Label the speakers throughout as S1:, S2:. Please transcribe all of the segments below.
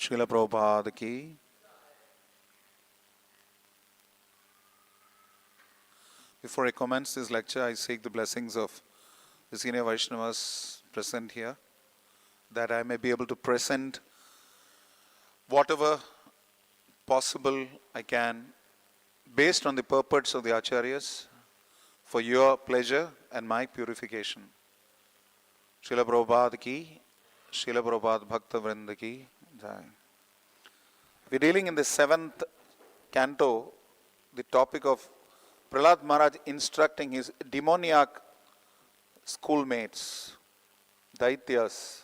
S1: Srila Prabhupada ki. Before I commence this lecture, I seek the blessings of the senior Vaishnavas present here, that I may be able to present whatever possible I can, based on the purports of the Acharyas, for your pleasure and my purification. Srila Prabhupada ki, Srila Prabhupada Bhakta Vrinda ki. We're dealing in the 7th canto, the topic of Prahlad Maharaj instructing his demoniac schoolmates, Daityas.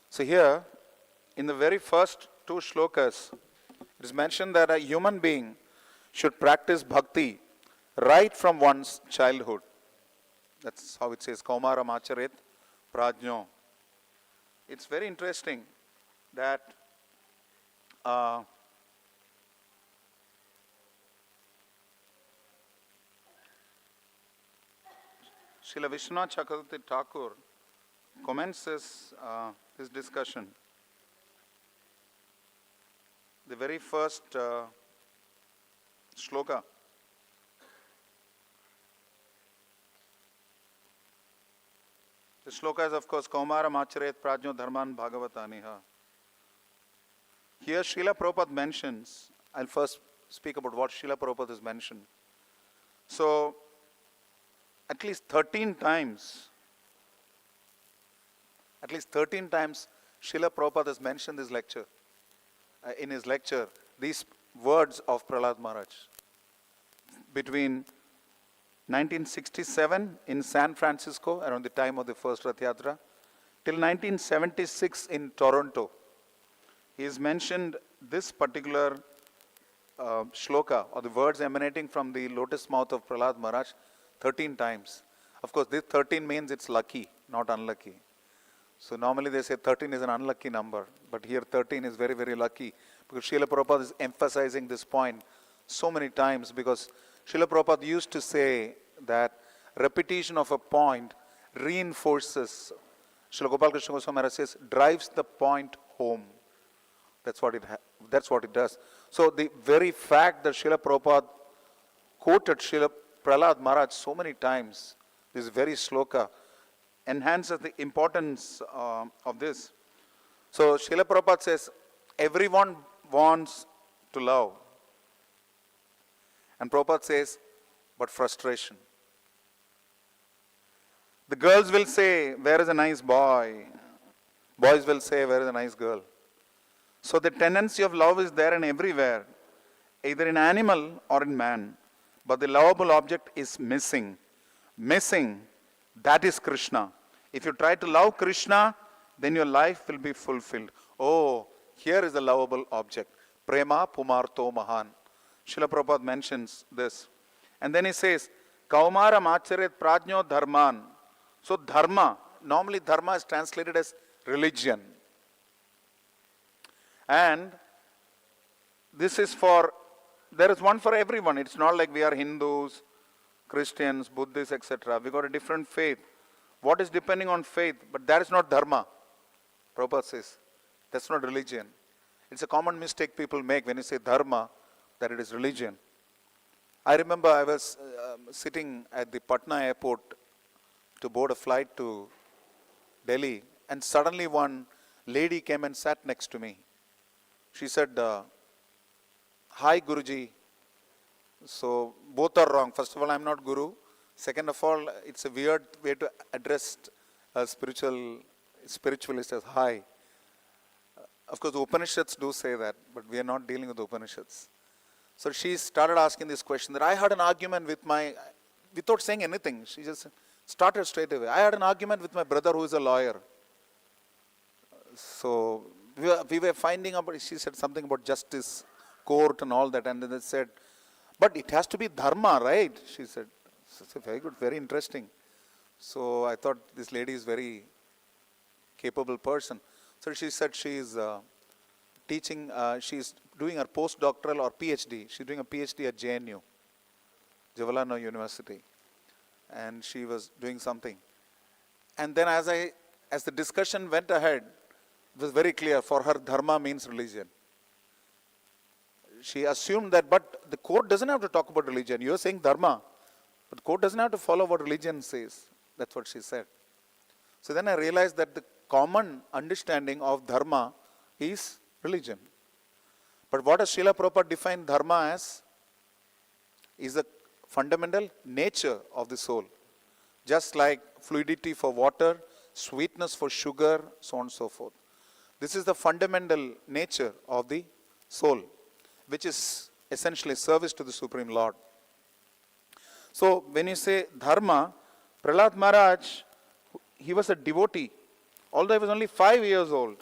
S1: So here, in the very first 2 shlokas, it is mentioned that a human being should practice bhakti right from one's childhood. That's how it says, Kaumaram Acharet Prajno. It's very interesting that Srila Vishwanath Chakravarti Thakur comments this discussion. The very first shloka. The shloka is, of course, Kaumaram Acharet Prajno Dharman Bhagavataniha. Here Srila Prabhupada mentions, I'll first speak about what Srila Prabhupada has mentioned. So, at least 13 times, Srila Prabhupada has mentioned this lecture, in his lecture, these words of Prahlad Maharaj. Between 1967 in San Francisco, around the time of the first Rath Yatra, till 1976 in Toronto, he has mentioned this particular shloka, or the words emanating from the lotus mouth of Prahlad Maharaj 13 times. Of course, this 13 means it's lucky, not unlucky. So normally they say 13 is an unlucky number, but here 13 is very, very lucky, because Srila Prabhupada is emphasizing this point so many times, because Srila Prabhupada used to say that repetition of a point reinforces, Srila Gopal Krishna Goswami Maharaj says, drives the point home. That's what it does. So the very fact that Srila Prabhupada quoted Srila Prahlad Maharaj so many times, this very shloka, enhances the importance of this. So Srila Prabhupada says, everyone wants to love. And Prabhupada says, but frustration. The girls will say, where is a nice boy? Boys will say, where is a nice girl? So the tendency of love is there and everywhere, either in animal or in man. But the lovable object is missing. Missing, that is Krishna. If you try to love Krishna, then your life will be fulfilled. Oh, here is the lovable object. Prema Pumarto Mahan. Srila Prabhupada mentions this. And then he says, Kaumaram Acharet Prajno Dharman. So dharma, normally dharma is translated as religion. And this is for, there is one for everyone. It's not like we are Hindus, Christians, Buddhists, etc. We got a different faith. What is depending on faith? But that is not dharma. Prabhupada says, that's not religion. It's a common mistake people make when you say dharma, that it is religion. I remember I was sitting at the Patna airport to board a flight to Delhi, and suddenly one lady came and sat next to me. She said, hi Guruji. So both are wrong. First of all, I'm not Guru. Second of all, it's a weird way to address a spiritualist as hi. Of course, the Upanishads do say that, but we are not dealing with the Upanishads. So she started asking this question that I had an argument with without saying anything, she just started straight away. I had an argument with my brother who is a lawyer. So we were finding out, she said something about justice, court and all that, and then they said, but it has to be dharma, right? She said, so very good, very interesting. So I thought this lady is very capable person. So she said she is teaching, she is doing her postdoctoral or PhD. She's doing a PhD at JNU, Jawaharlal Nehru University. And she was doing something. And then as the discussion went ahead, It was very clear. For her, dharma means religion. She assumed that, but the court doesn't have to talk about religion. You're saying dharma, but the court doesn't have to follow what religion says. That's what she said. So then I realized that the common understanding of dharma is religion. But what does Srila Prabhupada define dharma as? Is the fundamental nature of the soul. Just like fluidity for water, sweetness for sugar, so on and so forth. This is the fundamental nature of the soul, which is essentially service to the Supreme Lord. So when you say dharma, Prahlad Maharaj, he was a devotee. Although he was only 5 years old,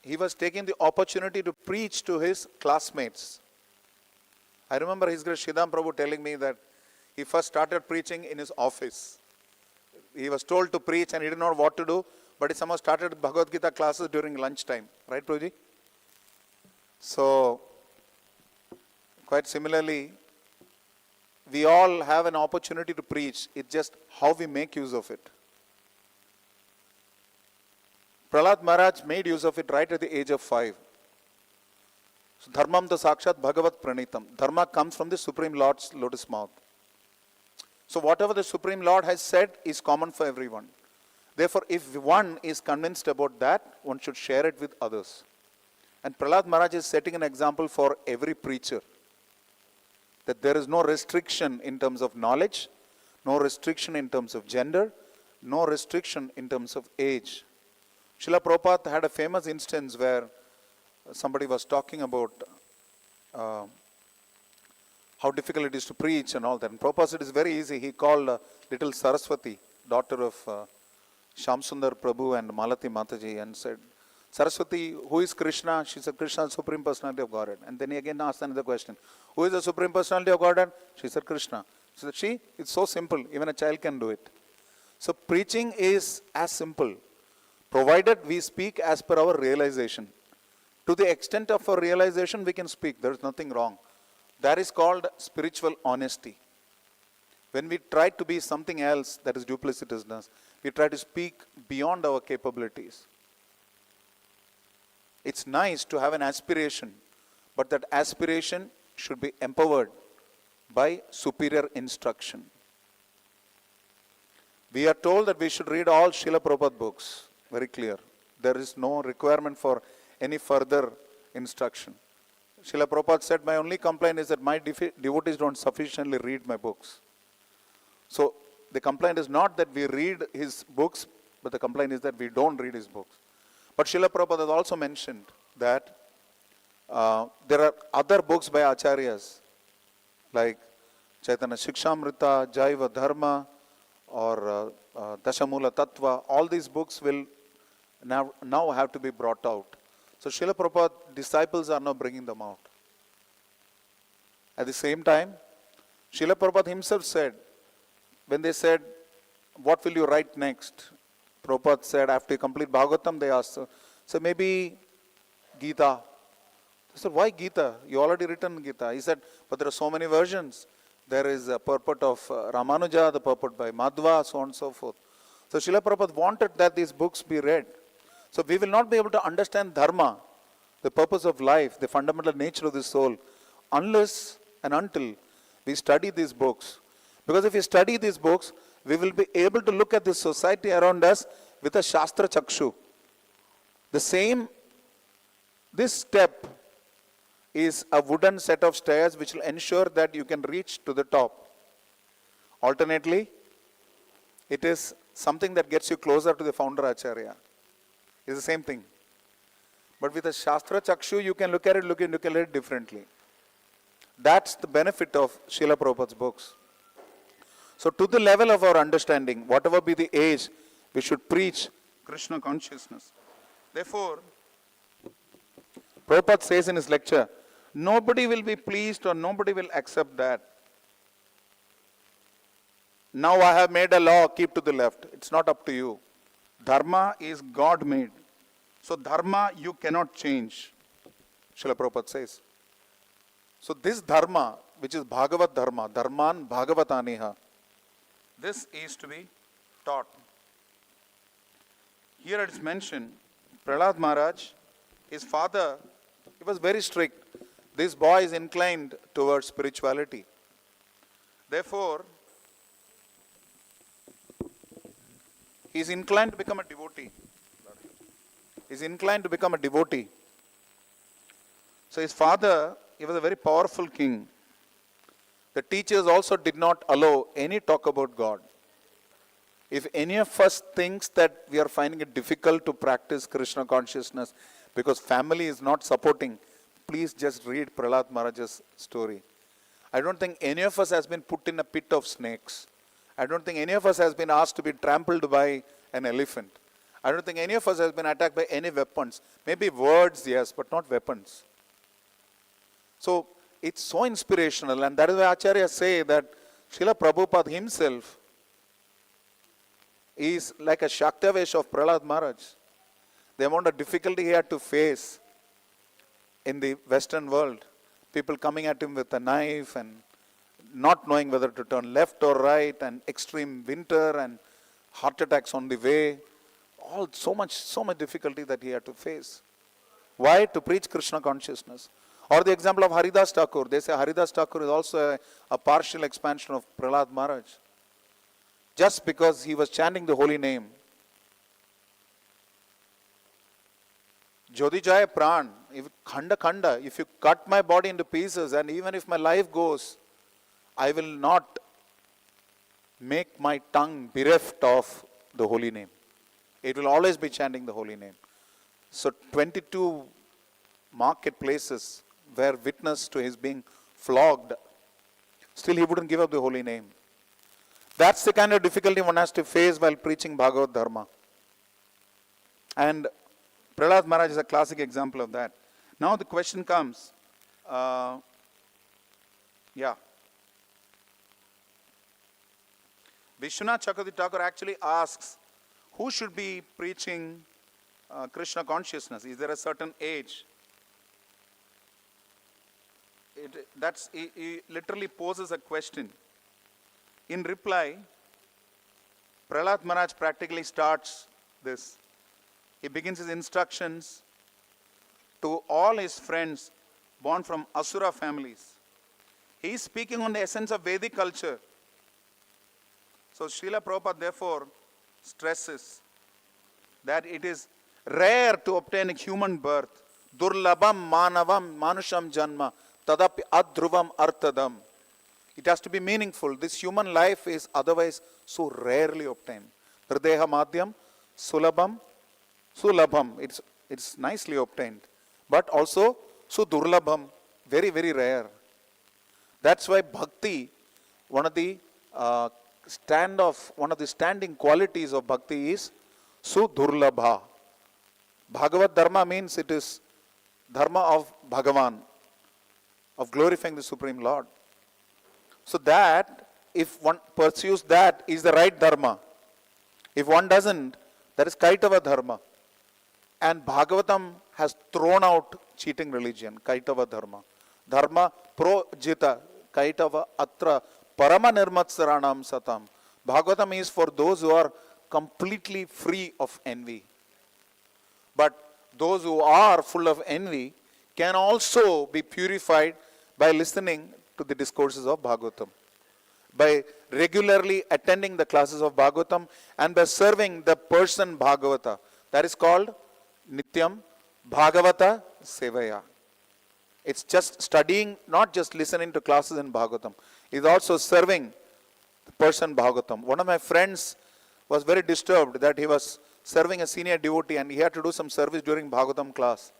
S1: he was taking the opportunity to preach to his classmates. I remember His Grace Sridham Prabhu telling me that he first started preaching in his office. He was told to preach and he didn't know what to do, but he somehow started Bhagavad Gita classes during lunchtime. Right, Prabhuji? So, quite similarly, we all have an opportunity to preach. It's just how we make use of it. Prahlad Maharaj made use of it right at the age of 5. So, Dharmam ta sakshat bhagavat pranitam. Dharma comes from the Supreme Lord's lotus mouth. So whatever the Supreme Lord has said is common for everyone. Therefore, if one is convinced about that, one should share it with others. And Prahlad Maharaj is setting an example for every preacher. That there is no restriction in terms of knowledge, no restriction in terms of gender, no restriction in terms of age. Srila Prabhupada had a famous instance where somebody was talking about how difficult it is to preach and all that. And Prabhupada said it's very easy. He called little Saraswati, daughter of Shamsundar Prabhu and Malati Mataji, and said, Saraswati, who is Krishna? She said, Krishna is the Supreme Personality of Godhead. And then he again asked another question. Who is the Supreme Personality of Godhead? She said, Krishna. She said, it's so simple. Even a child can do it. So preaching is as simple, provided we speak as per our realization. To the extent of our realization, we can speak. There is nothing wrong. That is called spiritual honesty. When we try to be something else, that is duplicitousness, we try to speak beyond our capabilities. It's nice to have an aspiration, but that aspiration should be empowered by superior instruction. We are told that we should read all Srila Prabhupada books. Very clear. There is no requirement for any further instruction. Srila Prabhupada said, my only complaint is that my devotees don't sufficiently read my books. So the complaint is not that we read his books, but the complaint is that we don't read his books. But Srila Prabhupada has also mentioned that there are other books by acharyas, like Chaitanya Shikshamrita, Jaiva Dharma, or Dashamula Tattva. All these books will now have to be brought out. So Srila Prabhupada disciples are now bringing them out. At the same time, Srila Prabhupada himself said, when they said, what will you write next? Prabhupada said, after you complete Bhagavatam, they asked, so maybe Gita. They said, why Gita? You already written Gita. He said, but there are so many versions. There is a purport of Ramanuja, the purport by Madhva, so on and so forth. So Srila Prabhupada wanted that these books be read. So we will not be able to understand dharma, the purpose of life, the fundamental nature of the soul, unless and until we study these books. Because if we study these books, we will be able to look at the society around us with a Shastra Chakshu. This step is a wooden set of stairs which will ensure that you can reach to the top. Alternately, it is something that gets you closer to the founder Acharya. It's the same thing. But with a Shastra Chakshu, you can look at it differently. That's the benefit of Srila Prabhupada's books. So to the level of our understanding, whatever be the age, we should preach Krishna consciousness. Therefore, Prabhupada says in his lecture, nobody will be pleased or nobody will accept that. Now I have made a law, keep to the left. It's not up to you. Dharma is God made. So dharma you cannot change, Srila Prabhupada says. So this dharma, which is Bhagavat dharma, dharman bhagavataniha, this is to be taught. Here it is mentioned Prahlad Maharaj, his father, he was very strict. This boy is inclined towards spirituality. Therefore, he is inclined to become a devotee. He is inclined to become a devotee. So his father, he was a very powerful king. The teachers also did not allow any talk about God. If any of us thinks that we are finding it difficult to practice Krishna consciousness because family is not supporting, please just read Prahlad Maharaj's story. I don't think any of us has been put in a pit of snakes. I don't think any of us has been asked to be trampled by an elephant. I don't think any of us has been attacked by any weapons. Maybe words, yes, but not weapons. So it's so inspirational, and that is why Acharyas say that Srila Prabhupada himself is like a Shaktavesh of Prahlad Maharaj. The amount of difficulty he had to face in the Western world, people coming at him with a knife and not knowing whether to turn left or right, and extreme winter and heart attacks on the way, all so much difficulty that he had to face. Why? To preach Krishna consciousness. Or the example of Haridas Thakur. They say Haridas Thakur is also a partial expansion of Prahlad Maharaj. Just because he was chanting the holy name. Jodi Jaya Pran, if Khanda Khanda, if you cut my body into pieces and even if my life goes, I will not make my tongue bereft of the holy name. It will always be chanting the holy name. So 22 marketplaces were witness to his being flogged. Still he wouldn't give up the holy name. That's the kind of difficulty one has to face while preaching Bhagavad Dharma. And Prahlad Maharaj is a classic example of that. Now the question comes, Vishwanath Chakravarti Thakur actually asks, who should be preaching Krishna consciousness? Is there a certain age? He literally poses a question. In reply, Prahlad Maharaj practically starts this. He begins his instructions to all his friends born from Asura families. He is speaking on the essence of Vedic culture. So Srila Prabhupada therefore stresses that it is rare to obtain a human birth. Durlabam manavam manusham janma tadapi adruvam artadam. It has to be meaningful. This human life is otherwise so rarely obtained. Hrideha madhyam sulabam sulabham. It's nicely obtained. But also sudurlabham, very, very rare. That's why bhakti, one of the standing qualities of bhakti is sudurlabha. Bhagavad Dharma means it is dharma of Bhagavan, of glorifying the Supreme Lord. So that, if one pursues that, is the right dharma. If one doesn't, that is kaitava dharma. And Bhagavatam has thrown out cheating religion, kaitava dharma. Dharma pro jita, kaitava atra parama nirmatsaranam satam. Bhagavatam is for those who are completely free of envy. But those who are full of envy can also be purified by listening to the discourses of Bhagavatam, by regularly attending the classes of Bhagavatam and by serving the person Bhagavata. That is called Nityam Bhagavata Sevaya. It's just studying, not just listening to classes in Bhagavatam. It's also serving the person Bhagavatam. One of my friends was very disturbed that he was serving a senior devotee and he had to do some service during Bhagavatam class.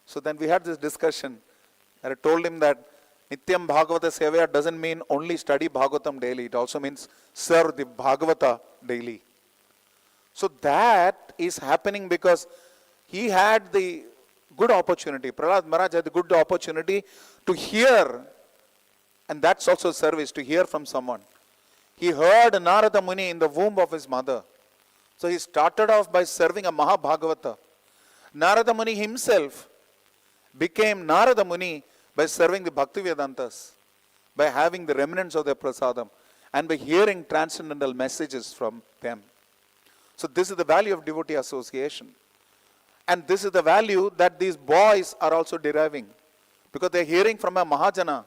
S1: So then we had this discussion and I told him that Nityam Bhagavata Sevaya doesn't mean only study Bhagavatam daily. It also means serve the Bhagavata daily. So that is happening because he had the good opportunity. Prahlad Maharaj had the good opportunity to hear, and that's also service, to hear from someone. He heard Narada Muni in the womb of his mother. So he started off by serving a Mahabhagavata. Narada Muni himself became Narada Muni by serving the Bhaktivedantas, by having the remnants of their prasadam, and by hearing transcendental messages from them. So this is the value of devotee association. And this is the value that these boys are also deriving. Because they're hearing from a Mahajana.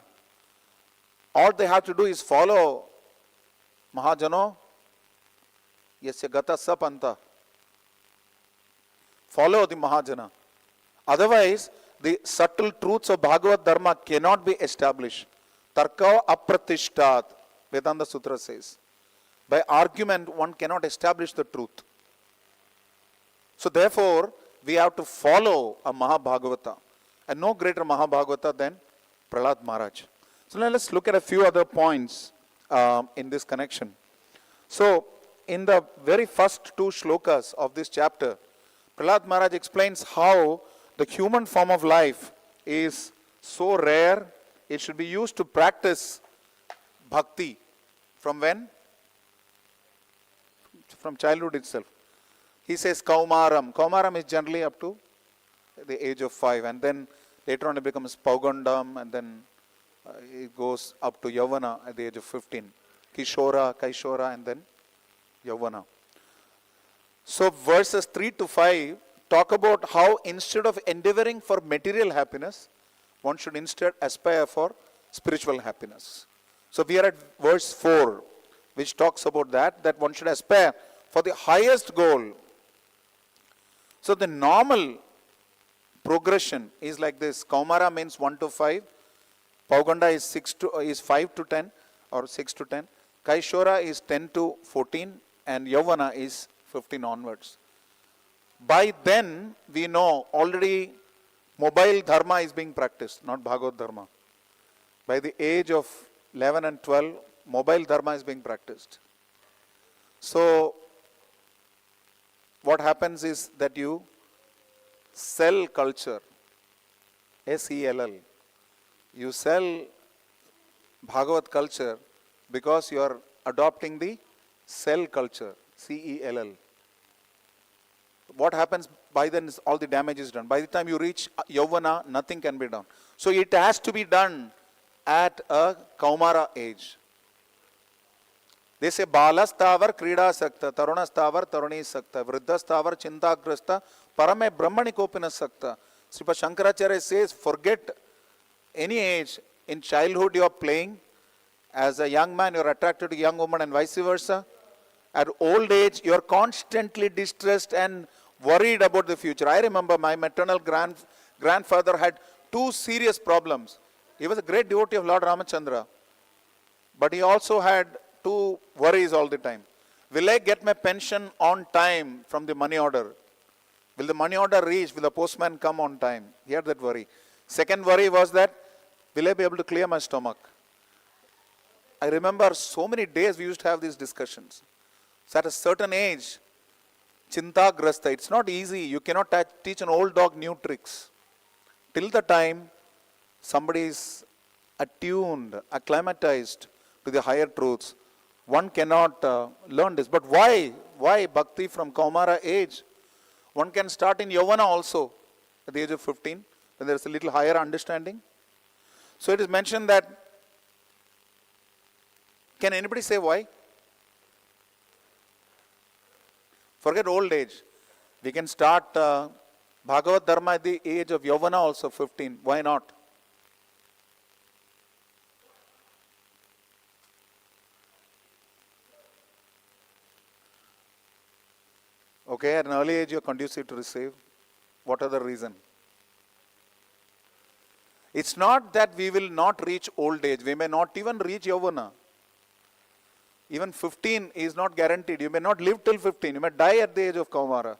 S1: All they have to do is follow Mahajano, yasya gata sapanta. Follow the Mahajana. Otherwise, the subtle truths of Bhagavad Dharma cannot be established. Tarka apratishtat, Vedanta Sutra says. By argument, one cannot establish the truth. So therefore, we have to follow a Mahabhagavata. And no greater Mahabhagavata than Prahlad Maharaj. So now let's look at a few other points in this connection. So, in the very first two shlokas of this chapter, Prahlad Maharaj explains how the human form of life is so rare, it should be used to practice bhakti. From when? From childhood itself. He says Kaumaram. Kaumaram is generally up to the age of 5, and then later on it becomes Paugandam, and then it goes up to Yavana at the age of 15. Kishora, Kaishora, and then Yavana. So verses 3 to 5 talk about how instead of endeavoring for material happiness, one should instead aspire for spiritual happiness. So we are at verse 4, which talks about that one should aspire for the highest goal. So the normal progression is like this. Kaumara means 1 to 5. Pauganda is 5 to 10 or 6 to 10. Kaishora is 10 to 14, and Yavana is 15 onwards. By then, we know already mobile dharma is being practiced, not Bhagavad Dharma. By the age of 11 and 12, mobile dharma is being practiced. So, what happens is that you sell culture, S-E-L-L. You sell Bhagavad culture because you are adopting the cell culture, C-E-L-L. What happens by then is all the damage is done. By the time you reach Yavana, nothing can be done. So it has to be done at a Kaumara age. They say Balastavar Krida Sakta, Tarunastavar Taruni Sakta, Vriddhastavar Chintagrasta, Parame Brahmani Kopina Sakta. Sripad Shankaracharya says, forget any age. In childhood you are playing. As a young man you are attracted to a young woman and vice versa. At old age you are constantly distressed and worried about the future. I remember my maternal grandfather had 2 serious problems. He was a great devotee of Lord Ramachandra. But he also had 2 worries all the time. Will I get my pension on time from the money order? Will the money order reach? Will the postman come on time? He had that worry. Second worry was that, will I be able to clear my stomach? I remember so many days we used to have these discussions. So at a certain age, Chintagrasta, it's not easy. You cannot teach an old dog new tricks. Till the time somebody is attuned, acclimatized to the higher truths, one cannot learn this. But why? Why bhakti from Kaumara age? One can start in Yavana also at the age of 15, when there is a little higher understanding. So it is mentioned that, can anybody say why? Forget old age. We can start Bhagavad Dharma at the age of Yavana also, 15. Why not? Okay, at an early age you are conducive to receive. What are the reason? It's not that we will not reach old age. We may not even reach Yavana. Even 15 is not guaranteed. You may not live till 15. You may die at the age of Kaumara.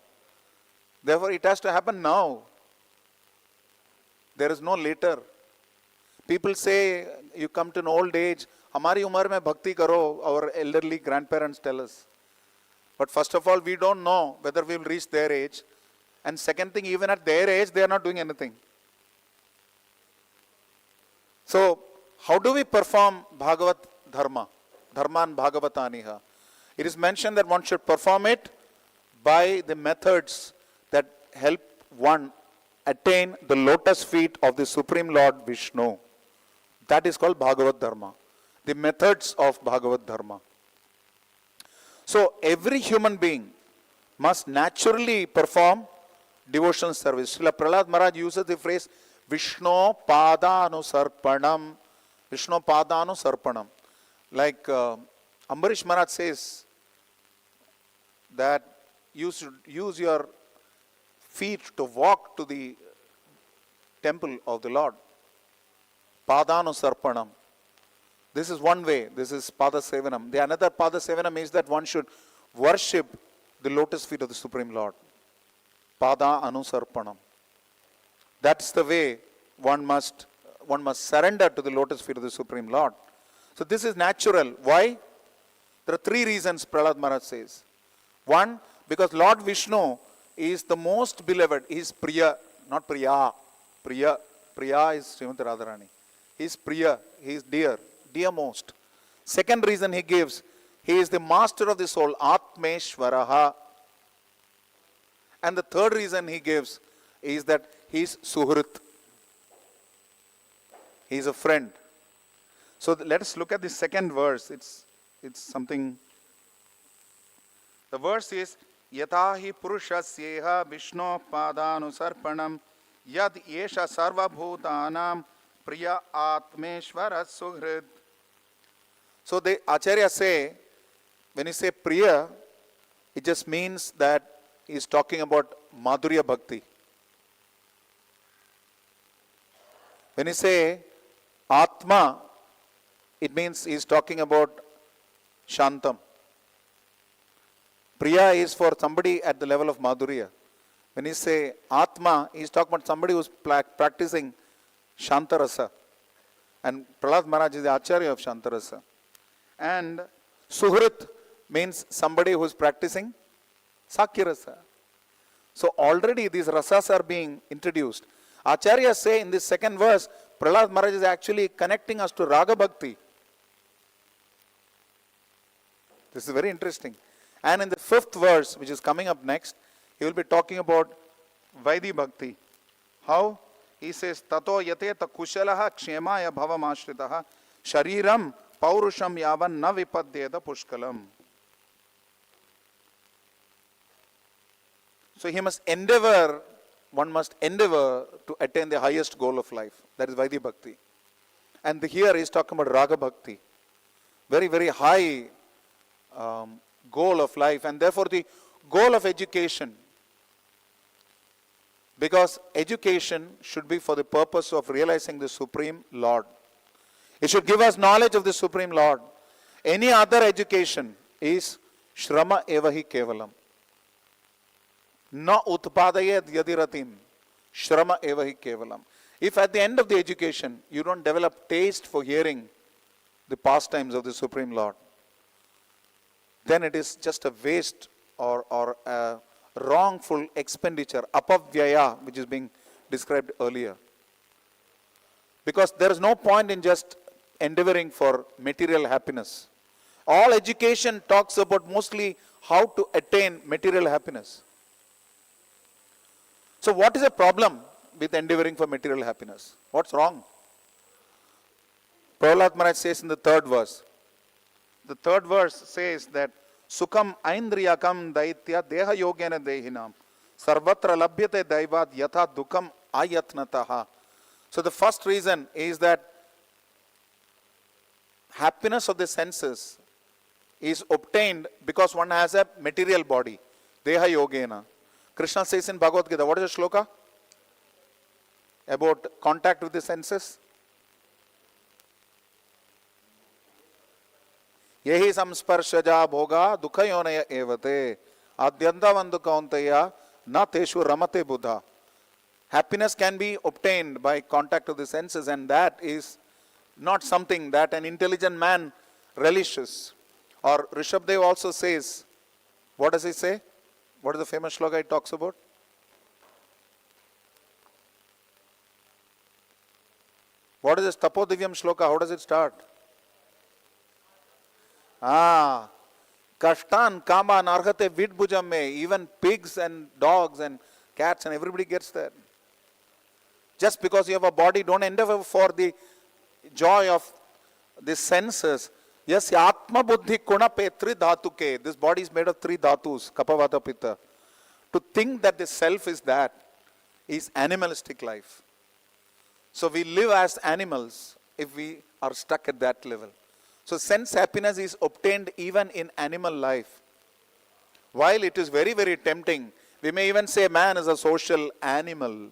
S1: Therefore, it has to happen now. There is no later. People say, you come to an old age, Hamari umar mein bhakti karo, our elderly grandparents tell us. But first of all, we don't know whether we will reach their age. And second thing, even at their age, they are not doing anything. So, how do we perform Bhagavat Dharma? Dharman Bhagavataniha. It is mentioned that one should perform it by the methods that help one attain the lotus feet of the Supreme Lord Vishnu. That is called Bhagavat Dharma. The methods of Bhagavat Dharma. So every human being must naturally perform devotional service. Srila Prahlad Maharaj uses the phrase Vishnu Padanu Sarpanam. Vishnu Padanu Sarpanam. Like Ambarish Maharaj says that you should use your feet to walk to the temple of the Lord. Padanu Sarpanam. This is one way. This is Pada Sevanam. The another Pada Sevanam is that one should worship the lotus feet of the Supreme Lord. Pada Anusarpanam. That's the way one must surrender to the lotus feet of the Supreme Lord. So this is natural. Why? There are three reasons Prahlad Maharaj says. One, because Lord Vishnu is the most beloved. He is Priya, not Priya. Priya. Priya is Srimati Radharani. He is Priya. He is dear. Dear most. Second reason he gives, he is the master of the soul, Atmeshwaraha. And the third reason he gives is that he is Suhrit. He is a friend. So let us look at the second verse. It's something. The verse is Yatahi Purushasyeha Vishnu Padanu Sarpanam Yad Yesha Sarva Bhutanam Priya Atmeshwara Suhrit. So the Acharyas say, when you say Priya, it just means that he is talking about Madhurya Bhakti. When you say Atma, it means he is talking about Shantam. Priya is for somebody at the level of Madhurya. When you say Atma, he is talking about somebody who is practicing Shantarasa. And Prahlad Maharaj is the Acharya of Shantarasa. And Suhrit means somebody who is practicing Sakyarasa. So already these rasas are being introduced. Acharyas say in this second verse, Prahlad Maharaj is actually connecting us to Raga Bhakti. This is very interesting. And in the fifth verse, which is coming up next, he will be talking about Vaidhi Bhakti. How? He says, Tato yate ta kushalaha kshemaya bhavam ashritaha shariram paurusham yavan na vipadyeda pushkalam. So he must endeavor, one must endeavor to attain the highest goal of life. That is Vaidhi Bhakti. And here he is talking about Raga Bhakti. Very, very high goal of life. And therefore the goal of education. Because education should be for the purpose of realizing the Supreme Lord. It should give us knowledge of the Supreme Lord. Any other education is Shrama Evahi Kevalam. Na utpadayet yadiratim. Shrama Evahi Kevalam. If at the end of the education you don't develop taste for hearing the pastimes of the Supreme Lord, then it is just a waste or a wrongful expenditure, apavyaya, which is being described earlier. Because there is no point in just endeavoring for material happiness. All education talks about mostly how to attain material happiness. So what is the problem with endeavoring for material happiness? What's wrong? Prahlad Maharaj says in the third verse. The third verse says that Sukham Aindriyakam Daitya Deha Yogena Dehinam Sarvatra Labhyate Daivad Yatha Dukam Ayatnataha. So the first reason is that happiness of the senses is obtained because one has a material body. Deha Yogena. Krishna says in Bhagavad Gita, what is the shloka? About contact with the senses. Yehi samsparshaja bhoga dukhayonaya evate adyantavandu kauntaya na teshu ramate buddha. Happiness can be obtained by contact of the senses, and that is not something that an intelligent man relishes. Or Rishabdev also says, what does he say? What is the famous shloka he talks about? What is this Tapodivyam shloka? How does it start? Kashtan, Kama, Narhate, Vidbhujam me. Even pigs and dogs and cats and everybody gets that. Just because you have a body, don't endeavor for the joy of the senses. Yes, Atma Buddhi Kuna Pe 3 Dhatuke. This body is made of 3 dhatus, Kapavata Pitta. To think that the self is that is animalistic life. So we live as animals if we are stuck at that level. So sense happiness is obtained even in animal life. While it is very, very tempting, we may even say man is a social animal.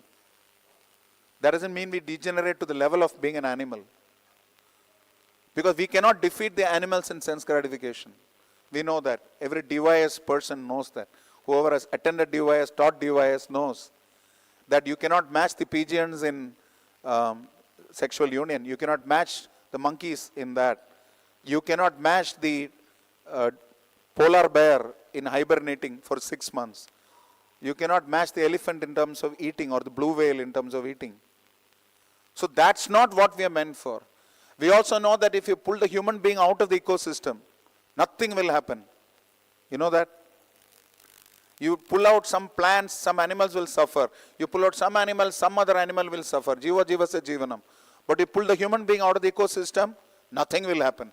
S1: That doesn't mean we degenerate to the level of being an animal. Because we cannot defeat the animals in sense gratification. We know that. Every DYS person knows that. Whoever has attended DYS, taught DYS knows that you cannot match the pigeons in sexual union. You cannot match the monkeys in that. You cannot match the polar bear in hibernating for 6 months. You cannot match the elephant in terms of eating or the blue whale in terms of eating. So that's not what we are meant for. We also know that if you pull the human being out of the ecosystem, nothing will happen. You know that? You pull out some plants, some animals will suffer. You pull out some animals, some other animal will suffer. Jiva jiva se jivanam. But you pull the human being out of the ecosystem, nothing will happen.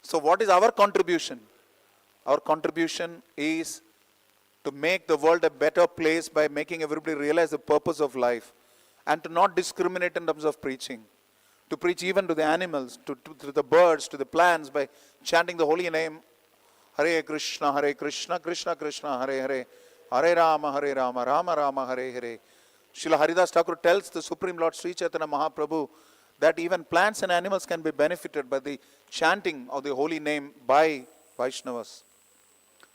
S1: So what is our contribution? Our contribution is to make the world a better place by making everybody realize the purpose of life and to not discriminate in terms of preaching. To preach even to the animals, to the birds, to the plants by chanting the holy name Hare Krishna, Krishna Krishna, Hare Hare, Hare Rama, Rama Rama, Hare Hare. Srila Haridas Thakur tells the Supreme Lord Sri Chaitanya Mahaprabhu that even plants and animals can be benefited by the chanting of the holy name by Vaishnavas.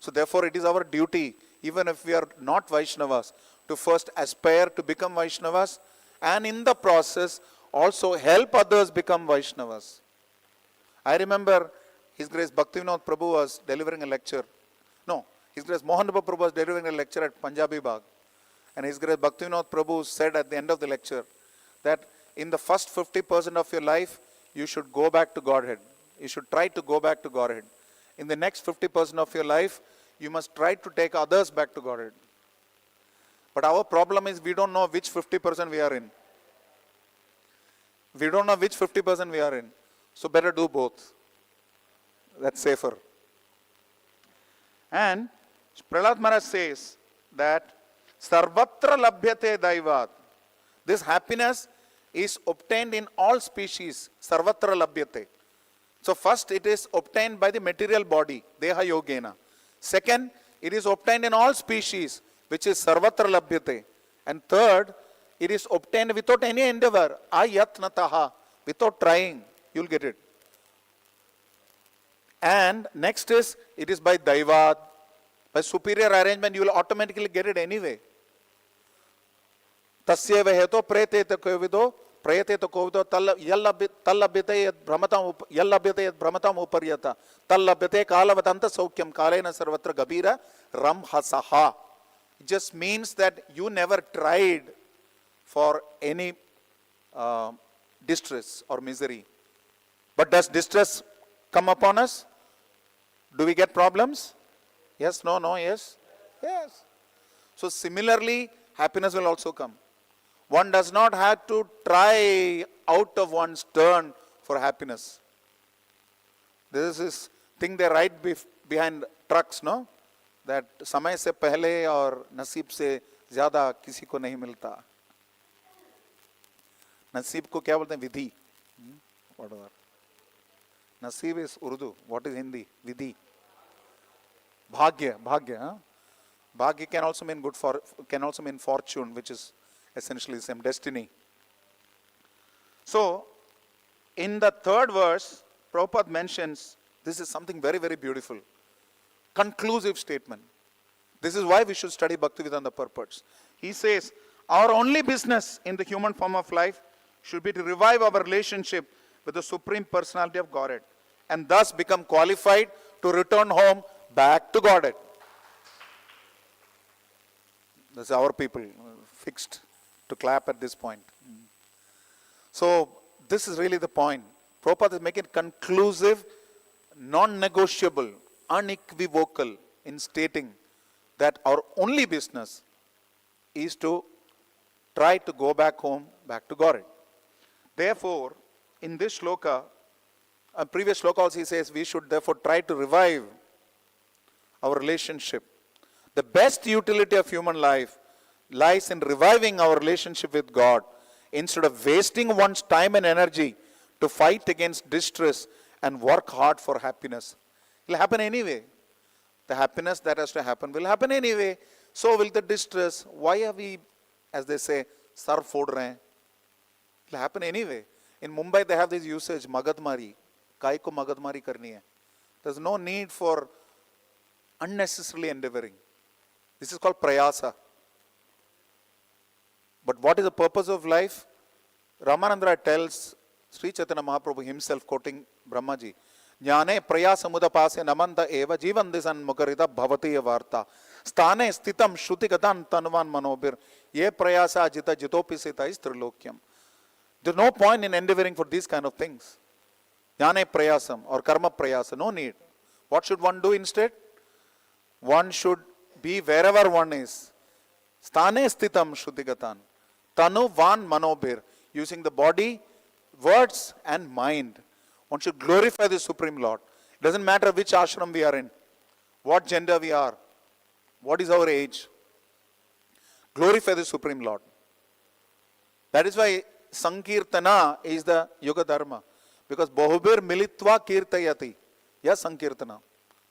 S1: So therefore it is our duty, even if we are not Vaishnavas, to first aspire to become Vaishnavas and in the process also help others become Vaishnavas. I remember His Grace Bhaktivinoda Prabhu was delivering a lecture. No, His Grace Mohanbaba Prabhu was delivering a lecture at Punjabi Bagh. And His Grace Bhaktivinoda Prabhu said at the end of the lecture that in the first 50% of your life, you should go back to Godhead. You should try to go back to Godhead. In the next 50% of your life, you must try to take others back to Godhead. But our problem is we don't know which 50% we are in. We don't know which 50% we are in. So better do both. That's safer. And Prahlad Maharaj says that Sarvatra labhyate daivat. This happiness is obtained in all species. Sarvatra labhyate. So first it is obtained by the material body, Deha Yogena. Second, it is obtained in all species, which is Sarvatra labhyate. And third, it is obtained without any endeavor. Ayatnataha. Without trying, you'll get it. And next is, it is by Daivat. By superior arrangement, you will automatically get it anyway. Tasyeva heto preteta kovido, preteta kovido, tallabhyate yad brahmatam uparyata, tallabhyate kalavatanta saukyam kalena sarvatra gabira ramhasaha. It just means that you never tried for any distress or misery. But does distress come upon us? Do we get problems? Yes, no, no, yes? Yes. So similarly, happiness will also come. One does not have to try out of one's turn for happiness. This is thing they write behind trucks, no? That समय से पहले और नसीब से ज़्यादा किसी को नहीं मिलता. नसीब को क्या बोलते हैं? विधि. Whatever. Nasib is Urdu. What is Hindi? Vidhi. Bhagya. Bhagya. Huh? Bhagya can also mean fortune, which is essentially the same, destiny. So, in the third verse, Prabhupada mentions, this is something very, very beautiful. Conclusive statement. This is why we should study Bhaktivedanta purports. He says, our only business in the human form of life should be to revive our relationship with the Supreme Personality of Godhead and thus become qualified to return home back to Godhead. That's our people fixed to clap at this point. So this is really the point. Prabhupada is making it conclusive, non-negotiable, unequivocal in stating that our only business is to try to go back home, back to Godhead. Therefore, in this shloka, a previous shloka also he says we should therefore try to revive our relationship. The best utility of human life lies in reviving our relationship with God instead of wasting one's time and energy to fight against distress and work hard for happiness. It will happen anyway. The happiness that has to happen will happen anyway. So will the distress. Why are we, as they say, sar fod rahe hain? It will happen anyway. In Mumbai, they have this usage, magadmari. Kai ko magadmari karni hai. There's no need for unnecessarily endeavoring. This is called prayasa. But what is the purpose of life? Ramananda tells Sri Chaitanya Mahaprabhu himself, quoting Brahmaji, Jnane prayasamudapasya namanta eva jivandisan mukarita bhavati varta stane stitam shrutikatan tanvan manobir ye prayasa jita jitopisita is trilokyam. There's no point in endeavoring for these kind of things. Jnane prayasam or karma prayasa, no need. What should one do instead? One should be wherever one is. Stane stitam shrutikatan tanu van manobir, using the body, words and mind. One should glorify the Supreme Lord. It doesn't matter which ashram we are in, what gender we are, what is our age. Glorify the Supreme Lord. That is why Sankirtana is the Yoga Dharma. Because Bahubir Militva Kirtayati. Yes, Sankirtana.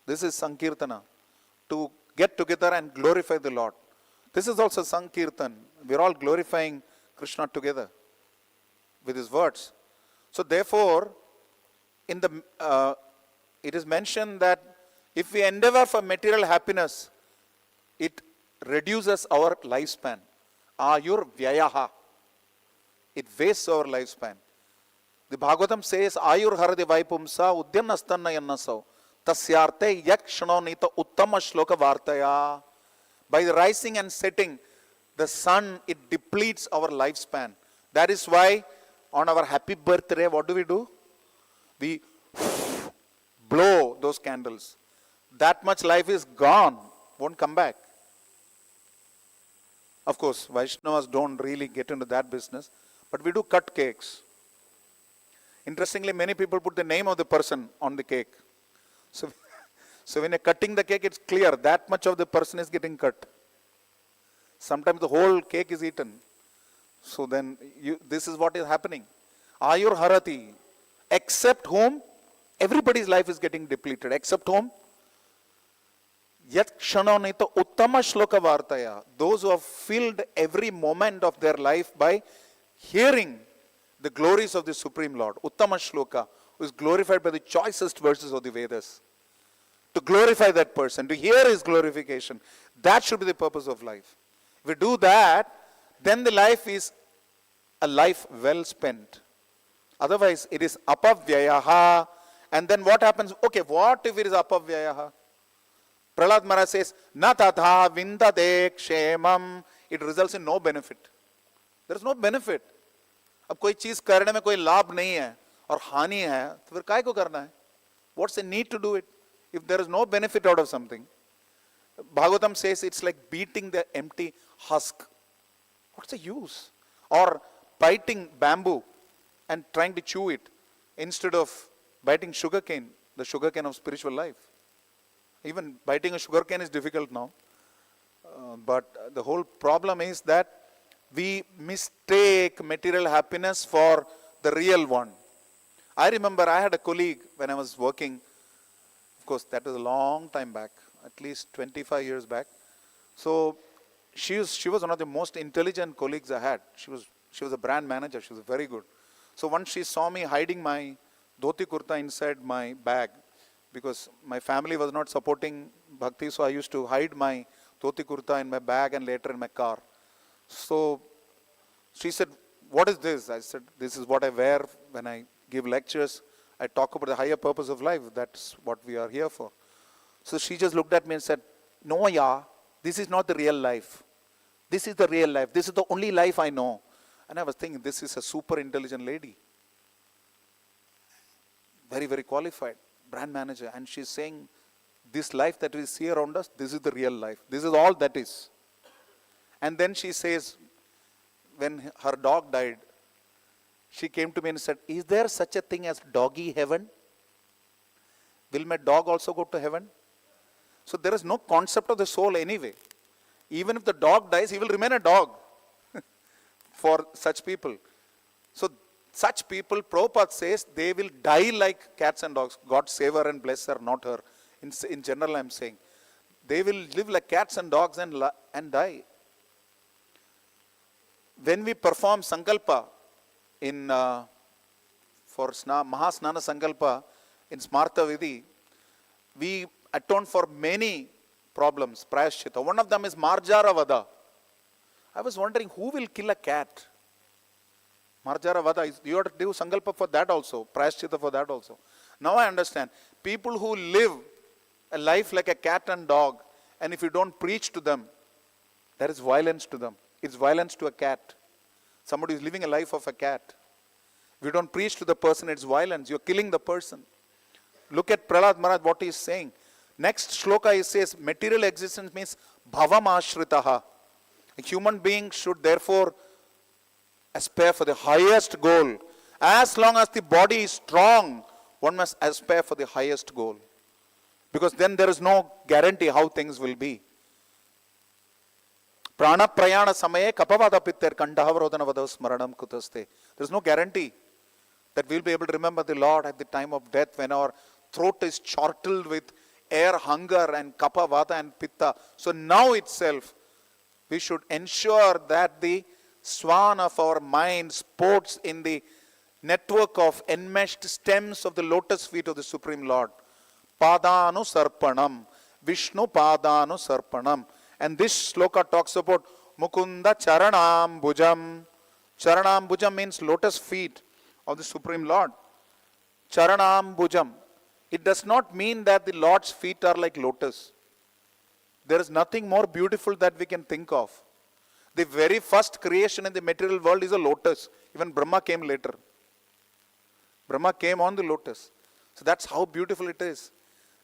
S1: This is Sankirtana. To get together and glorify the Lord. This is also Sankirtan. We are all glorifying Krishna together with his words. So therefore, in the it is mentioned that if we endeavor for material happiness, it reduces our lifespan. Ayur vyayaha. It wastes our lifespan. The Bhagavatam says, Ayur haradi vaipumsa udyanastanna yannasav tasyarte yakshano uttama shloka vartaya. By the rising and setting, the sun, it depletes our lifespan. That is why on our happy birthday, what do? We blow those candles. That much life is gone, won't come back. Of course, Vaishnavas don't really get into that business, but we do cut cakes. Interestingly, many people put the name of the person on the cake. So when you're cutting the cake, it's clear that much of the person is getting cut. Sometimes the whole cake is eaten. So then this is what is happening. Ayur harati. Except whom? Everybody's life is getting depleted. Except whom? Yat kshanonita uttama shloka vartaya. Those who have filled every moment of their life by hearing the glories of the Supreme Lord. Uttama shloka, who is glorified by the choicest verses of the Vedas. To glorify that person, to hear his glorification. That should be the purpose of life. If we do that, then the life is a life well spent. Otherwise, it is apavyayaha. And then what happens? Okay, what if it is apavyayaha? Prahlad Maharaj says, na tatha vindade kshemam. It results in no benefit. There is no benefit. अब कोई चीज करने में कोई लाभ नहीं है और हानि है तो फिर काय को करना है? What's the need to do it? If there is no benefit out of something, Bhagavatam says it's like beating the empty husk. What's the use? Or biting bamboo and trying to chew it instead of biting sugarcane, the sugarcane of spiritual life. Even biting a sugarcane is difficult now. But the whole problem is that we mistake material happiness for the real one. I remember I had a colleague when I was working. Of course, that was a long time back, at least 25 years back. So she was one of the most intelligent colleagues I had. She was a brand manager. She was very good. So once she saw me hiding my dhoti kurta inside my bag, because my family was not supporting bhakti, so I used to hide my dhoti kurta in my bag and later in my car. So she said, "What is this?" I said, "This is what I wear when I give lectures. I talk about the higher purpose of life. That's what we are here for." So she just looked at me and said, "No, yeah, this is not the real life. This is the real life. This is the only life I know." And I was thinking, this is a super intelligent lady. Very, very qualified, brand manager. And she's saying, this life that we see around us, this is the real life. This is all that is. And then she says, when her dog died, she came to me and said, "Is there such a thing as doggy heaven? Will my dog also go to heaven?" So there is no concept of the soul anyway. Even if the dog dies, he will remain a dog for such people. So such people, Prabhupada says, they will die like cats and dogs. God save her and bless her, not her. In general, I am saying. They will live like cats and dogs and die. When we perform Sankalpa for Mahasnana Sankalpa in Smarta Vidhi, we atone for many problems, Prayashchita. One of them is Marjara Vada. I was wondering, who will kill a cat? Marjara Vada, you have to do Sankalpa for that also, Prayashchita for that also. Now I understand. People who live a life like a cat and dog, and if you don't preach to them, there is violence to them. It's violence to a cat. Somebody is living a life of a cat. If you don't preach to the person, it's violence. You're killing the person. Look at Prahlad Maharaj, what he is saying. Next shloka he says, material existence means bhavam ashritaha. A human being should therefore aspire for the highest goal. As long as the body is strong, one must aspire for the highest goal. Because then there is no guarantee how things will be. Prana prayana samaye kapavada pitter kandhavrodana vadas smaranam kutaste. There is no guarantee that we will be able to remember the Lord at the time of death when our throat is chortled with air hunger and kapavada and pitta. So now itself, we should ensure that the swan of our mind sports in the network of enmeshed stems of the lotus feet of the Supreme Lord. Padanu Sarpanam, Vishnu Padanu Sarpanam. And this shloka talks about Mukunda Charanam Bhujam. Charanam Bhujam means lotus feet of the Supreme Lord. Charanam Bhujam. It does not mean that the Lord's feet are like lotus. There is nothing more beautiful that we can think of. The very first creation in the material world is a lotus. Even Brahma came later. Brahma came on the lotus. So that's how beautiful it is.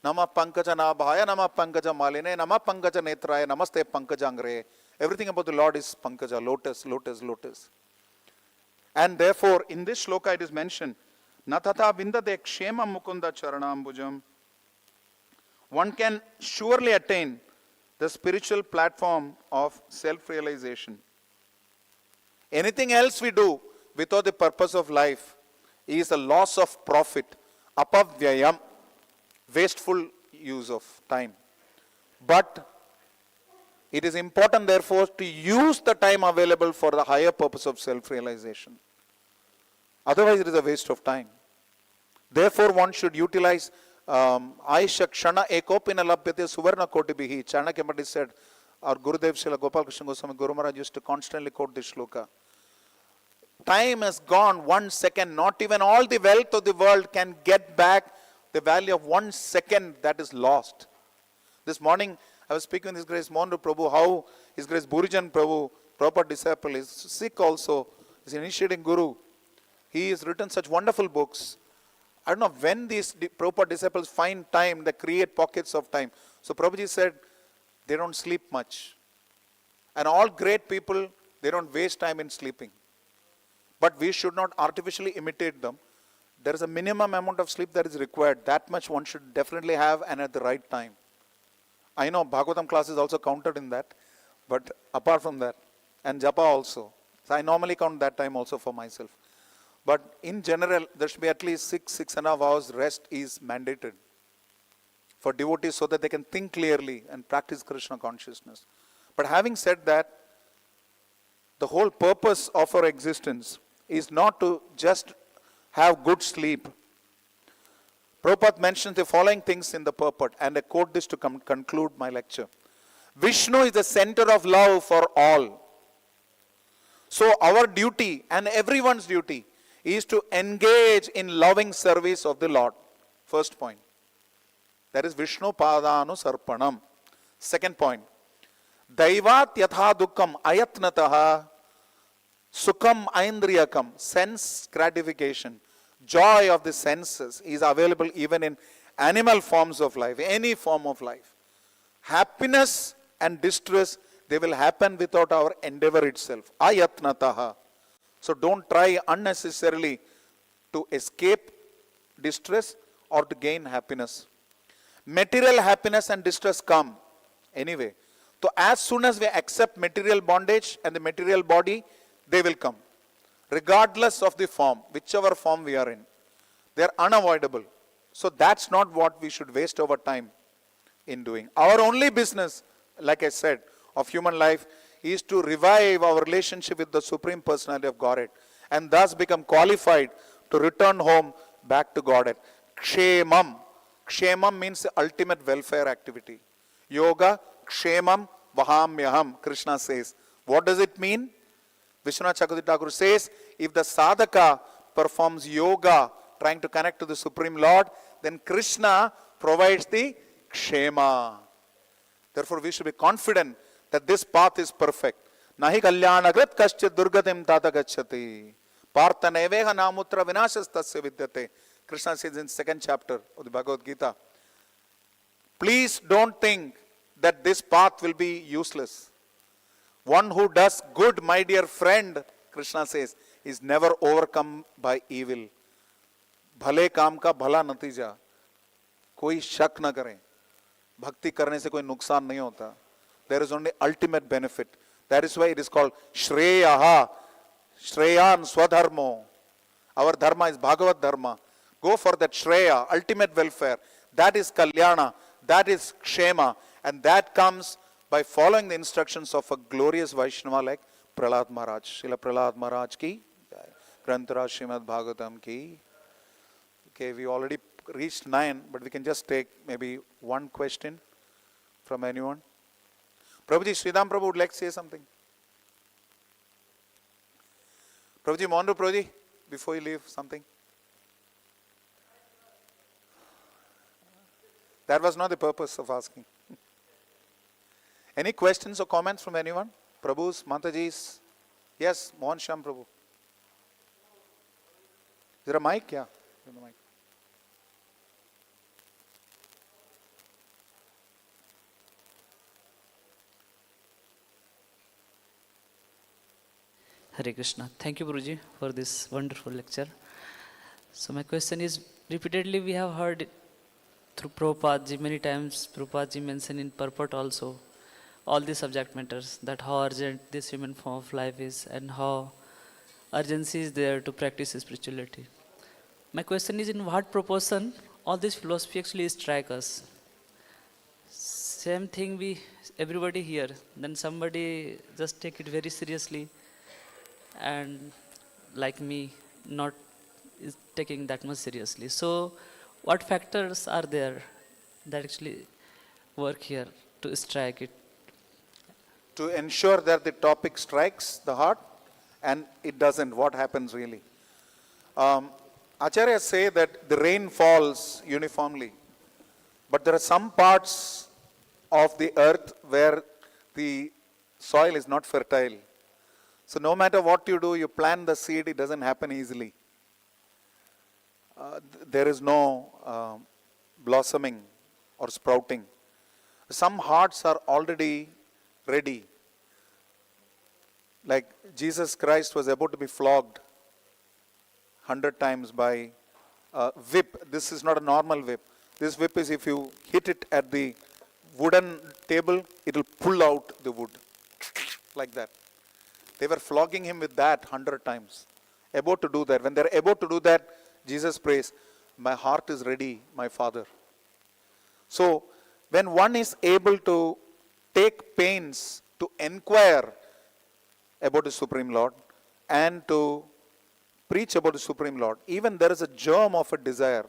S1: Nama Pankaja Nabhaya, Nama Pankaja Maline, Nama Pankaja Netraya, Namaste Pankajangre. Everything about the Lord is Pankaja, lotus, lotus, lotus. And therefore, in this shloka it is mentioned, Natata Vindade Kshema Mukunda Charanambujam. One can surely attain the spiritual platform of self-realization. Anything else we do without the purpose of life is a loss of profit, apavyayam, wasteful use of time. But it is important therefore to use the time available for the higher purpose of self-realization. Otherwise it is a waste of time. Therefore one should utilize Aisha Kshana Ekopina Labhyate Suvarna Kotibihi. Chanakya said, our Gurudev Srila Gopal Krishna Goswami Guru Maharaj used to constantly quote this shloka. Time has gone 1 second. Not even all the wealth of the world can get back the value of 1 second that is lost. This morning I was speaking with His Grace Mohan Prabhu how His Grace Burijan Prabhu, proper disciple, is Sikh also, is initiating Guru. He has written such wonderful books. I don't know when these proper disciples find time, they create pockets of time. So Prabhuji said, they don't sleep much. And all great people, they don't waste time in sleeping. But we should not artificially imitate them. There is a minimum amount of sleep that is required. That much one should definitely have and at the right time. I know Bhagavatam class is also counted in that. But apart from that, and Japa also. So I normally count that time also for myself. But in general, there should be at least 6.5 hours rest is mandated for devotees so that they can think clearly and practice Krishna consciousness. But having said that, the whole purpose of our existence is not to just have good sleep. Prabhupada mentions the following things in the purport, and I quote this to conclude my lecture. Vishnu is the center of love for all. So our duty and everyone's duty is to engage in loving service of the Lord. First point. That is Vishnu Padanu Sarpanam. Second point. Daivat yatha dukkam ayatnataha sukham aindriyakam. Sense gratification, joy of the senses is available even in animal forms of life, any form of life. Happiness and distress, they will happen without our endeavor itself. Ayatnataha. So don't try unnecessarily to escape distress or to gain happiness. Material happiness and distress come anyway. So as soon as we accept material bondage and the material body, they will come. Regardless of the form, whichever form we are in. They are unavoidable. So that's not what we should waste our time in doing. Our only business, like I said, of human life is to revive our relationship with the Supreme Personality of Godhead and thus become qualified to return home back to Godhead. Kshemam. Kshemam means the ultimate welfare activity. Yoga, Kshemam, Vahamyaham, Krishna says. What does it mean? Vishwanath Chakravarti Thakur says, if the sadhaka performs yoga, trying to connect to the Supreme Lord, then Krishna provides the Kshema. Therefore, we should be confident that this path is perfect. Nahi kalyanagrat kaschit durgatim tata gacchati. Partha neveha namutra vinashas tasya vidyate. Krishna says in 2nd chapter of the Bhagavad Gita. Please don't think that this path will be useless. One who does good, my dear friend, Krishna says, is never overcome by evil. भले काम का भला नतीजा, कोई शक न करें. भक्ति करने से कोई नुकसान नहीं होता. There is only ultimate benefit. That is why it is called Shreyaha. Shreyan Swadharmo. Our dharma is Bhagavad Dharma. Go for that Shreya, ultimate welfare. That is Kalyana. That is Kshema. And that comes by following the instructions of a glorious Vaishnava like Prahlad Maharaj. Srila Prahlad Maharaj ki. Granthara Srimad Bhagavatam ki. Okay, we already reached 9, but we can just take maybe one question from anyone. Prabhuji, Sridham Prabhu would like to say something. Prabhuji, Mohandu Prabhuji, before you leave, something. That was not the purpose of asking. Any questions or comments from anyone? Prabhus, Matajis? Yes, Mohan Shyam Prabhu. Is there a mic? Yeah, there's a mic.
S2: Hare Krishna. Thank you, Guruji, for this wonderful lecture. So my question is, repeatedly we have heard through Prabhupada ji, many times Prabhupada ji mentioned in purport also, all the subject matters, that how urgent this human form of life is and how urgency is there to practice spirituality. My question is, in what proportion all this philosophy actually strike us? Same thing everybody here, then somebody just take it very seriously, and like me, not is taking that much seriously. So what factors are there that actually work here to strike it?
S1: To ensure that the topic strikes the heart and it doesn't, what happens really? Acharyas say that the rain falls uniformly, but there are some parts of the earth where the soil is not fertile. So no matter what you do, you plant the seed, it doesn't happen easily. There is no blossoming or sprouting. Some hearts are already ready. Like Jesus Christ was about to be flogged 100 times by a whip. This is not a normal whip. This whip is, if you hit it at the wooden table, it will pull out the wood. Like that. They were flogging him with that 100 times. About to do that. When they're about to do that, Jesus prays, my heart is ready, my Father. So, when one is able to take pains to inquire about the Supreme Lord and to preach about the Supreme Lord, even there is a germ of a desire,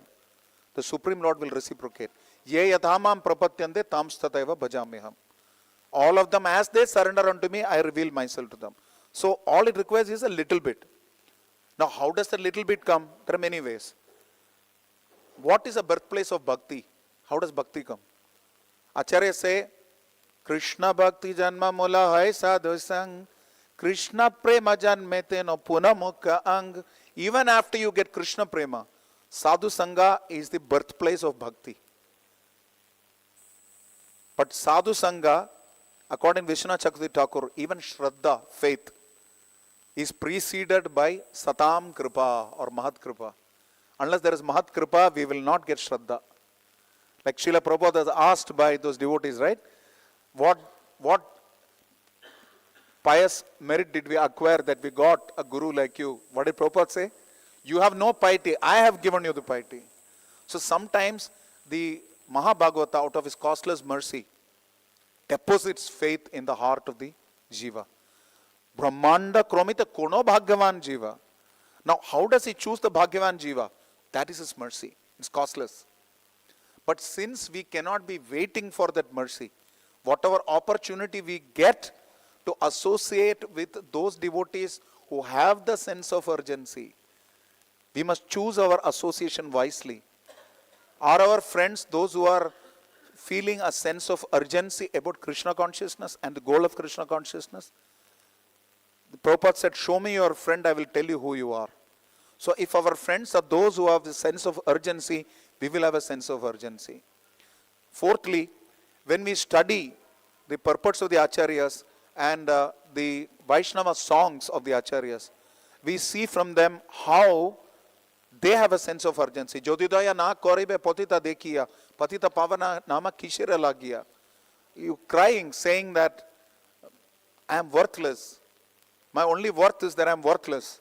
S1: the Supreme Lord will reciprocate. Ye yathamam prapatyante tam stataiva bhajamyaham. All of them, as they surrender unto me, I reveal myself to them. So all it requires is a little bit. Now how does that little bit come? There are many ways. What is the birthplace of bhakti? How does bhakti come? Acharya say, Krishna bhakti janma mula hai sadhu sang, Krishna prema janmete no punamukha ang. Even after you get Krishna prema, sadhu sangha is the birthplace of bhakti. But sadhu sangha, according to Vishwanath Chakravarti Thakur, even Shraddha, faith, is preceded by Satam Kripa or Mahat Kripa. Unless there is Mahat Kripa, we will not get Shraddha. Like Srila Prabhupada was asked by those devotees, right? What pious merit did we acquire that we got a guru like you? What did Prabhupada say? You have no piety. I have given you the piety. So sometimes the Mahabhagavata, out of his costless mercy, deposits faith in the heart of the jiva. Brahmanda kromita kono bhagyavan jiva. Now, how does he choose the bhagyavan jiva? That is his mercy. It's costless. But since we cannot be waiting for that mercy, whatever opportunity we get to associate with those devotees who have the sense of urgency, we must choose our association wisely. Are our friends those who are feeling a sense of urgency about Krishna consciousness and the goal of Krishna consciousness? The Prabhupada said, show me your friend, I will tell you who you are. So if our friends are those who have the sense of urgency, we will have a sense of urgency. Fourthly, when we study the purports of the Acharyas and the Vaishnava songs of the Acharyas, we see from them how they have a sense of urgency. Jodidaya na koribe patita dekhiya, patita pavana nama kishira lagiya. You crying, saying that I am worthless. My only worth is that I am worthless.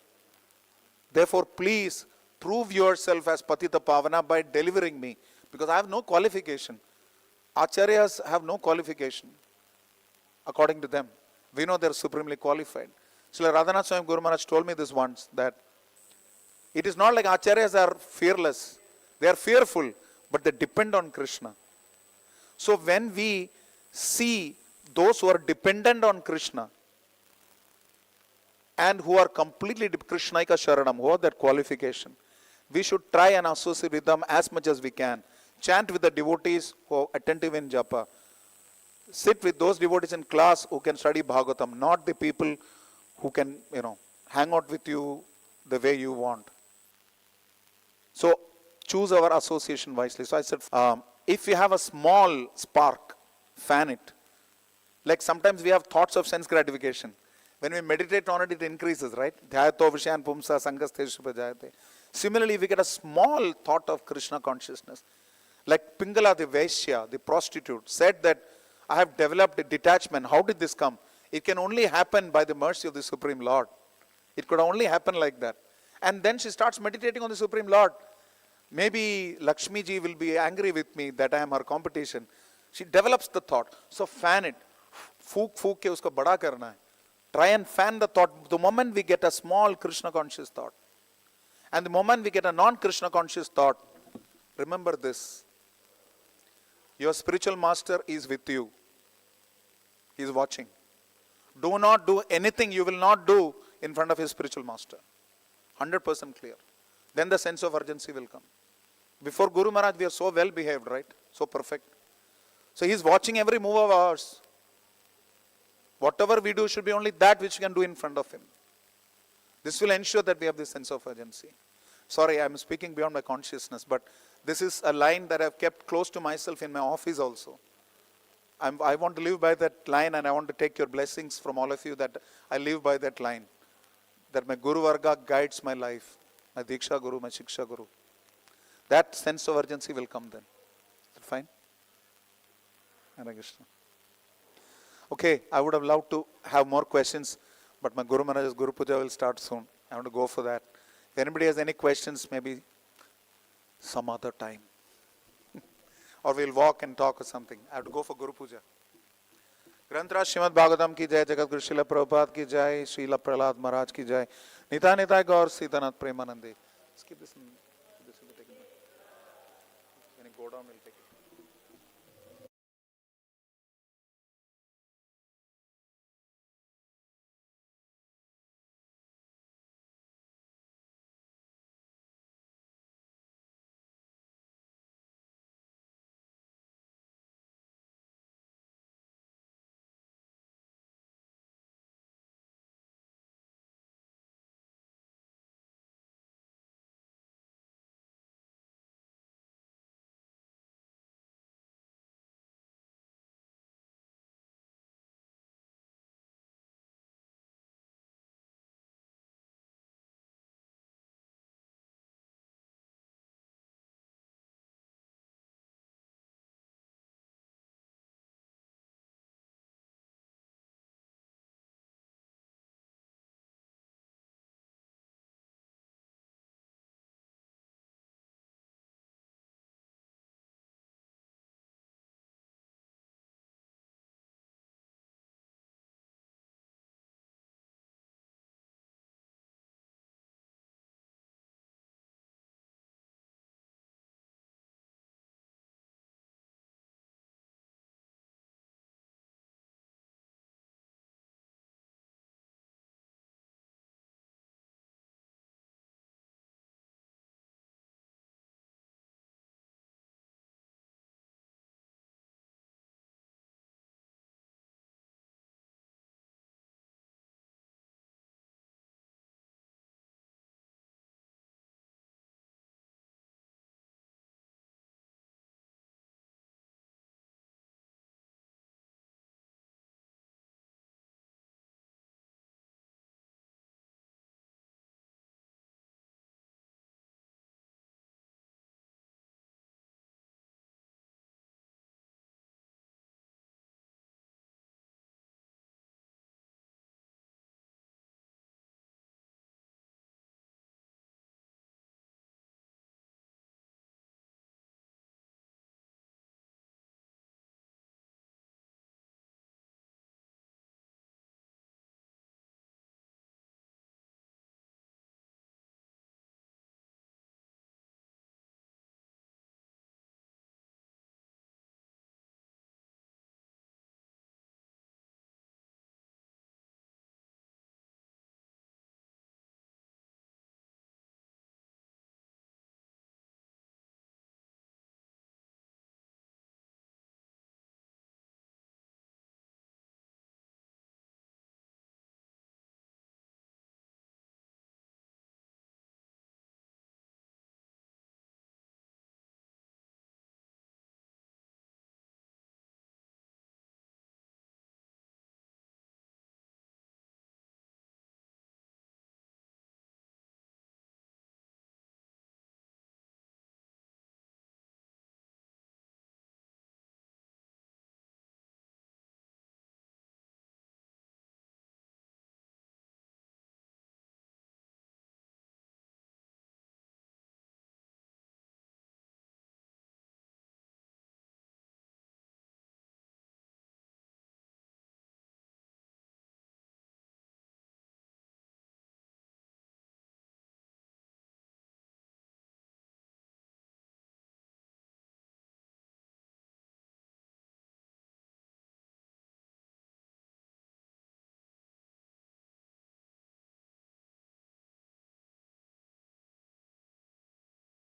S1: Therefore, please prove yourself as Patita Pavana by delivering me, because I have no qualification. Acharyas have no qualification, according to them. We know they are supremely qualified. Srila Radhanath Swami Guru Maharaj told me this once, that it is not like Acharyas are fearless. They are fearful, but they depend on Krishna. So when we see those who are dependent on Krishna, and who are completely Krishnaika Sharanam, who have that qualification, we should try and associate with them as much as we can. Chant with the devotees who are attentive in japa. Sit with those devotees in class who can study Bhagavatam, not the people who can, hang out with you the way you want. So choose our association wisely. So I said, if you have a small spark, fan it. Like sometimes we have thoughts of sense gratification. When we meditate on it, it increases, right? Dhyayato vishayan pumsa sangastheshu bhajayate. Similarly, we get a small thought of Krishna consciousness. Like Pingala, the Vaishya, the prostitute, said that I have developed a detachment. How did this come? It can only happen by the mercy of the Supreme Lord. It could only happen like that. And then she starts meditating on the Supreme Lord. Maybe Lakshmi ji will be angry with me that I am her competition. She develops the thought. So fan it. Fook ke usko bada karna hai. Try and fan the thought. The moment we get a small Krishna conscious thought, and the moment we get a non-Krishna conscious thought, remember this. Your spiritual master is with you. He is watching. Do not do anything you will not do in front of his spiritual master. 100% clear. Then the sense of urgency will come. Before Guru Maharaj, we are so well behaved, right? So perfect. So he is watching every move of ours. Whatever we do should be only that which we can do in front of him. This will ensure that we have this sense of urgency. Sorry, I am speaking beyond my consciousness, but this is a line that I have kept close to myself in my office also. I want to live by that line, and I want to take your blessings from all of you that I live by that line. That my Guru Varga guides my life. My Diksha Guru, my Shiksha Guru. That sense of urgency will come then. Is that fine? Hare Krishna. Okay, I would have loved to have more questions, but my Guru Maharaj's Guru Puja will start soon. I want to go for that. If anybody has any questions, maybe some other time. Or we'll walk and talk or something. I have to go for Guru Puja. Granthra Srimad Bhagavatam ki jai, Jagat Guru Srila Prabhupada ki jai, Srila Prahlad Maharaj ki jai, Nita Nita Gaur Sitanath Premanande. Let's keep this in, this will be taken back. When you go down, we'll take